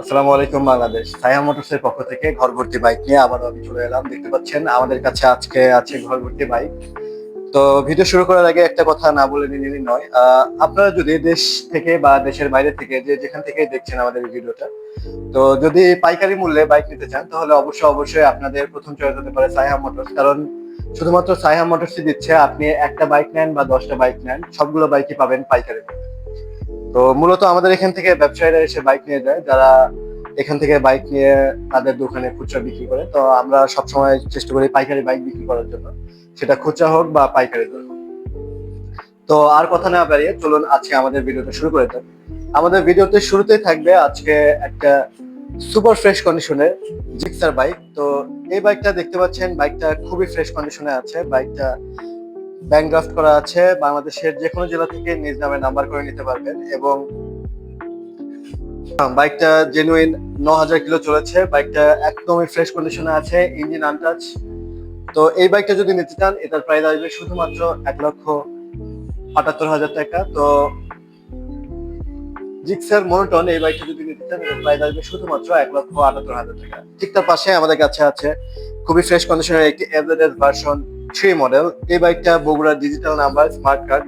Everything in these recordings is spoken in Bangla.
আসসালামু আলাইকুম বাংলাদেশ। সাইহা মোটরসের পক্ষ থেকে ঘর ভর্তি বাইক নিয়ে আবারও আমি চলে এলাম। দেখতে পাচ্ছেন আমাদের কাছে আজকে আছে ঘর ভর্তি বাইক। তো ভিডিও শুরু করার আগে একটা কথা না বলে নিলেই নয়। আপনারা যদি দেশ থেকে বা দেশের বাইরে থেকে যেখান থেকে দেখছেন আমাদের এই ভিডিওটা, তো যদি পাইকারি মূল্যে বাইক নিতে চান তাহলে অবশ্যই আপনাদের প্রথম চয়েস হতে পারে সাইহা মোটরস। কারণ শুধুমাত্র সাইহা মোটরসই দিচ্ছে, আপনি একটা বাইক নেন বা 10টা বাইক নেন, সবগুলো বাইকই পাবেন পাইকারি মূল্যে। তো মূলত আমাদের এখান থেকে ব্যবসায়ীরা এসে বাইক নিয়ে যায়, যারা এখান থেকে বাইক নিয়ে তাদের দোকানে খুচরা বিক্রি করে। তো আমরা সবসময় চেষ্টা করি পাইকারি বাইক বিক্রি করার জন্য, সেটা খুচরা হোক বা পাইকারি দর হোক। তো আর কথা না বাড়িয়ে চলুন আজকে আমাদের ভিডিওটা শুরু করে দেন। আমাদের ভিডিওতে শুরুতেই থাকবে আজকে একটা সুপার ফ্রেশ কন্ডিশনের জিক্সার বাইক। তো এই বাইকটা দেখতে পাচ্ছেন, বাইকটা খুবই ফ্রেশ কন্ডিশনে আছে। বাইকটা ব্যাংক ড্রাফট করা আছে, বাংলাদেশের যে কোনো জেলা থেকে নিজ নামে নাম্বার করে নিতে পারবেন। এবং বাইকটা জেনুইন 9000 কিলো চলেছে। বাইকটা একদমই ফ্রেশ কন্ডিশনে আছে, ইঞ্জিন আনটাচ। তো এই বাইকটা যদি নিতে চান এটার প্রাইস আসবে শুধুমাত্র 1,78,000 টাকা। তো জিক্সার মনোটন এই বাইকটা যদি নিতে চান এটার প্রাইস আসবে শুধুমাত্র 1,78,000 টাকা। ঠিক তার পাশে আমাদের কাছে আছে খুবই ফ্রেশ কন্ডিশনের একটি এভারেজ ভার্সন 3 মডেল। এই বাইকটা Bogura digital number smart card.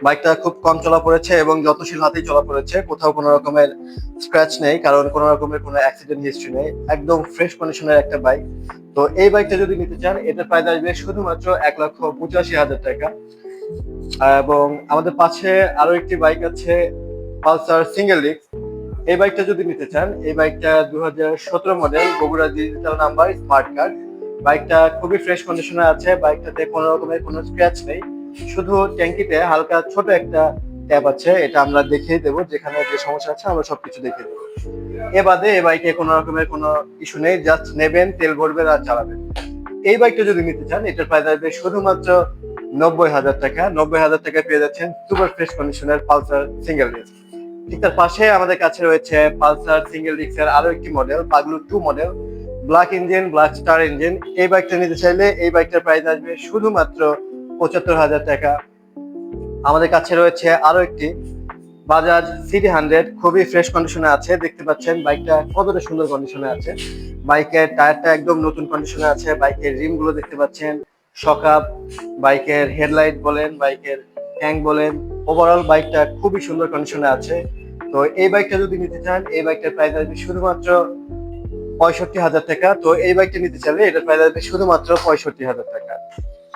বাইকটা খুব কম চলা পড়েছে এবং যত্নশীল হাতেই চলা পড়েছে, কোথাও কোনো রকমের স্ক্র্যাচ নেই, কারণ কোনো রকমের কোনো অ্যাক্সিডেন্ট হিস্ট্রি নেই। একদম ফ্রেশ কন্ডিশনের একটা বাইক। তো এই বাইকটা যদি নিতে চান এটার প্রাইস আসবে শুধুমাত্র 1,85,000 টাকা। এবং আমাদের পাশে আরো একটি বাইক আছে পালসার সিঙ্গেল ডিস্ক। এই বাইকটা যদি নিতে চান, এই বাইকটা 2017 model, Bogura digital number smart card. বাইকটা খুবই ফ্রেশ কন্ডিশনে আছে, বাইকটাতে কোনো রকমের কোনো স্ক্র্যাচ নেই, শুধু ট্যাঙ্কিতে হালকা ছোট একটা ট্যাপ আছে, এটা আমরা দেখিয়ে দেবো। যেখানে যে সমস্যা আছে আমরা সবকিছু দেখিয়ে দেবো। এ বাদে এই বাইকে কোনো রকমের কোনো ইস্যু নেই, জাস্ট নেবেন, তেল ভরবেন আর চালাবেন। এই বাইকটা যদি নিতে চান এটার প্রাইস আসবে শুধুমাত্র 90,000 টাকা। 90,000 টাকায় পেয়ে যাচ্ছেন সুপার ফ্রেশ কন্ডিশনের পালসার সিঙ্গেল ডিস্ক। ঠিক তার পাশে আমাদের কাছে রয়েছে পালসার সিঙ্গেল ডিস্কের আরো একটি model, Paglu 2 model, black engine, black star engine. এই বাইকটা নিতে চাইলে এই বাইকটার প্রাইস আসবে শুধুমাত্র 75,000 টাকা। আমাদের কাছে রয়েছে আরো একটি বাজাজ সিটি 100, খুবই ফ্রেশ কন্ডিশনে আছে। দেখতে পাচ্ছেন বাইকটা কতটা সুন্দর কন্ডিশনে আছে। বাইকের টায়ারটা একদম নতুন কন্ডিশনে আছে। বাইকের রিম গুলো দেখতে পাচ্ছেন, শকআপ, বাইকের হেডলাইট বলেন, বাইকের ট্যাঙ্ক বলেন, ওভারঅল বাইকটা খুবই সুন্দর কন্ডিশনে আছে। তো এই বাইকটা যদি নিতে চান এই বাইকটার প্রাইস আসবে শুধুমাত্র 65,000 টাকা। তো এই বাইকটা নিতে চাইলে এটার প্রাইস আসবে শুধুমাত্র 65,000 টাকা।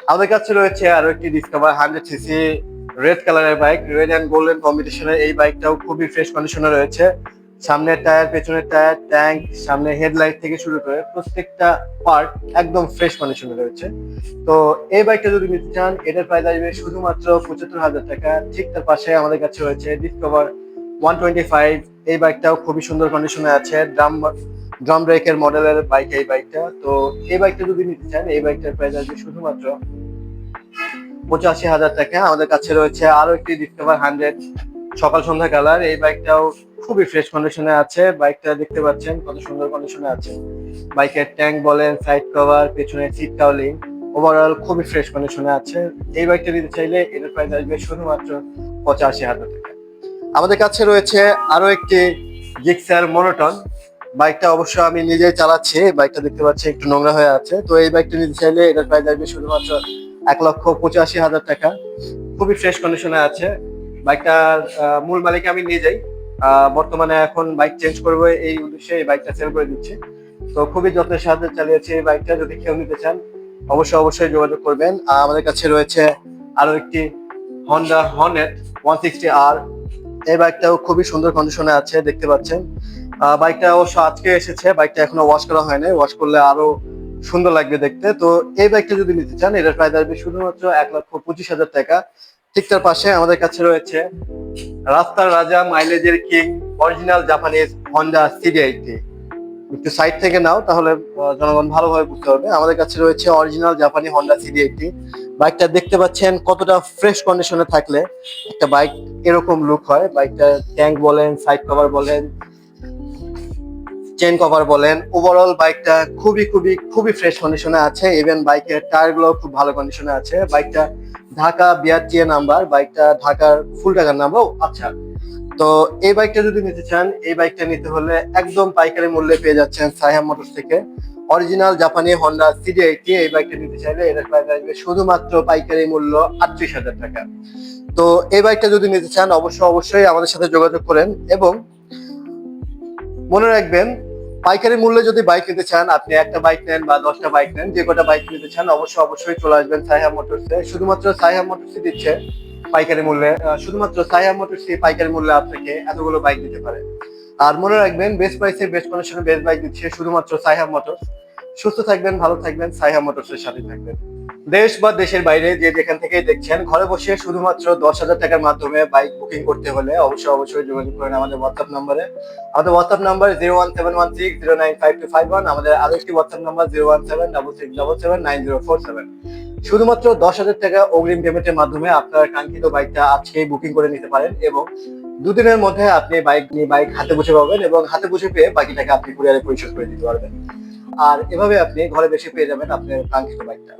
আমাদের কাছে রয়েছে আরো একটি ডিসকভার 100 সিসি রেড কালারের বাইক, রেড এন্ড গোল্ডেন কম্বিনেশনের। এই বাইকটাও খুবই ফ্রেশ কন্ডিশনে রয়েছে। সামনের টায়ার, পেছনের টায়ার, ট্যাঙ্ক, সামনে হেডলাইট থেকে শুরু করে প্রত্যেকটা পার্ট একদম ফ্রেশ কন্ডিশনে রয়েছে। তো এই বাইকটা যদি নিতে চান এটার প্রাইস আসবে শুধুমাত্র 75,000 টাকা। ঠিক তার পাশে আমাদের কাছে রয়েছে ডিসকভার 125। এই বাইকটাও খুবই সুন্দর কন্ডিশনে আছে, ড্রাম ব্রেকের মডেলের বাইক এই বাইকটা। তো এই বাইকটা যদি নিতে চান এই বাইকটার প্রাইস আসবে শুধুমাত্র 85,000 টাকা। আমাদের কাছে রয়েছে আরো একটি ডিসকভার 100 সকাল সন্ধ্যা কালার। এই বাইকটাও খুবই ফ্রেশ কন্ডিশনে আছে। বাইকটা দেখতে পাচ্ছেন কত সুন্দর কন্ডিশনে আছে। বাইকের ট্যাঙ্ক বলেন, সাইড কভার, পেছনের সিট কাউলিং, ওভারঅল খুবই ফ্রেশ কন্ডিশনে আছে। এই বাইকটা নিতে চাইলে এটার প্রাইস আসবে শুধুমাত্র 85,000 টাকা। আমাদের কাছে রয়েছে আরো একটি জিক্সার মনোটন। বাইকটা অবশ্য আমি নিজেই চালাচ্ছি। বাইকটা দেখতে পাচ্ছি একটু নোংরা হয়ে আছে। তো এই বাইকটা নিতে চাইলে এটার প্রাইস আসবে শুধুমাত্র 1,85,000 টাকা। খুবই ফ্রেশ কন্ডিশনে আছে। বাইকটার মূল মালিক আমি নিজেই। বর্তমানে এখন বাইক চেঞ্জ করবো এই উদ্দেশ্যে এই বাইকটা সেল করে দিচ্ছি। তো খুবই যত্নের সাথে চালিয়েছি এই বাইকটা। যদি কেউ নিতে চান অবশ্যই যোগাযোগ করবেন। আমাদের কাছে রয়েছে আরো একটি হন্ডা হর্নেট 160R। এই বাইকটাও খুবই সুন্দর কন্ডিশনে আছে, দেখতে পাচ্ছেন। বাইকটা অবশ্য আজকে এসেছে, বাইকটা এখনো ওয়াশ করা হয়নি, ওয়াশ করলে আরো সুন্দর লাগবে দেখতে। তো এই বাইকটা যদি নিতে চান এটার প্রাইস আসবে শুধুমাত্র 1,25,000 টাকা। ঠিক তার পাশে আমাদের কাছে রয়েছে রাস্তার রাজা, মাইলেজের king, original Japanese Honda CD80। একটু সাইড থেকে নাও তাহলে জনগণ ভালোভাবে বুঝতে পারবে। আমাদের কাছে রয়েছে অরিজিনাল জাপানি হন্ডা CD80। বাইকটা দেখতে পাচ্ছেন কতটা ফ্রেশ কন্ডিশনে থাকলে একটা বাইক এরকম লুক হয়। বাইকটা ট্যাঙ্ক বলেন, সাইড কভার বলেন, চেন কভার বলেন, ওভারঅল বাইকটা খুবই ফ্রেশ কন্ডিশনে আছে। ইভেন বাইকের টায়ার গুলো খুব ভালো কন্ডিশনে আছে। বাইকটা ঢাকা বিআরটিএ নাম্বার, বাইকটা ঢাকার ফুল টাকার নাম্বার। আচ্ছা, তো এই বাইকটা যদি নিতে চান, এই বাইকটা নিতে হলে একদম পাইকারি মূল্যে পেয়ে যাচ্ছেন সাইহাম মোটরস থেকে। অরিজিনাল জাপানি হন্ডা সিডি80 এই বাইকটা নিতে চাইলে এটার প্রাইস আসবে শুধুমাত্র পাইকারি মূল্য 38,000 টাকা। তো এই বাইকটা যদি নিতে চান অবশ্যই আমাদের সাথে যোগাযোগ করেন। এবং মনে রাখবেন, পাইকারি মূল্যে যদি বাইক নিতে চান, আপনি একটা বাইক নেন বা 10টা বাইক নেন, যে কটা বাইক নিতে চান অবশ্যই চলে আসবেন সাইহাম মোটরসে। শুধুমাত্র সাইহাম মোটরসই দিচ্ছে পাইকারি মূল্যে, শুধুমাত্র সাইহাম মোটরসই পাইকারি মূল্যে আপনাকে এতগুলো বাইক দিতে পারে। আর মনে রাখবেন, বেস্ট প্রাইসে বেস্ট কন্ডিশনে বেস্ট বাইক দিচ্ছে শুধুমাত্র সাইহাম মোটরস। সুস্থ থাকবেন, ভালো থাকবেন, সাইহাম মোটরসের সাথে থাকবেন। দেশ বা দেশের বাইরে যে যেখান থেকেই দেখছেন, ঘরে বসে শুধুমাত্র 10,000 টাকার মাধ্যমে বাইক বুকিং করতে হলে অবশ্যই যোগাযোগ করেন আমাদের হোয়াটসঅ্যাপ নাম্বারে। আমাদের হোয়াটসঅ্যাপ নাম্বার 01716095251। আমাদের আরেকটি হোয়াটসঅ্যাপ নাম্বার 01766779047। শুধুমাত্র 10,000 টাকা অগ্রিম পেমেন্টের মাধ্যমে আপনার কাঙ্ক্ষিত বাইকটা আজকেই বুকিং করে নিতে পারেন এবং দুদিনের মধ্যে আপনি বাইক হাতে বসে পাবেন এবং হাতে বসে পেয়ে বাকি টাকা আপনি কুরিয়ারে পরিশোধ করে দিতে পারবেন। আর এভাবে আপনি ঘরে বসে পেয়ে যাবেন আপনার কাঙ্ক্ষিত বাইকটা।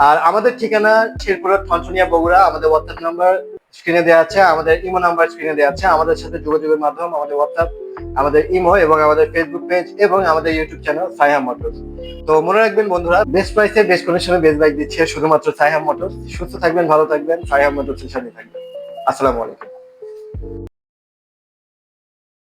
আর আমাদের ঠিকানা শেরপুরের ঠনঠনিয়া বগুড়া। আমাদের হোয়াটসঅ্যাপ নাম্বার স্ক্রিনে দেওয়া আছে, আমাদের ইমো নাম্বার স্ক্রিনে দেওয়া আছে। আমাদের সাথে যোগাযোগের মাধ্যম আমাদের হোয়াটসঅ্যাপ, আমাদের ইমো এবং আমাদের ফেসবুক পেজ এবং আমাদের ইউটিউব চ্যানেল সাইহাম মোটরস। তো মনে রাখবেন বন্ধুরা, বেস্ট প্রাইসে বেস্ট কন্ডিশনে বেস্ট বাইক দিচ্ছে শুধুমাত্র সাইহাম মোটরস। সুস্থ থাকবেন, ভালো থাকবেন, সাইহাম মোটরসের সাথে থাকবেন। আসসালামু আলাইকুম।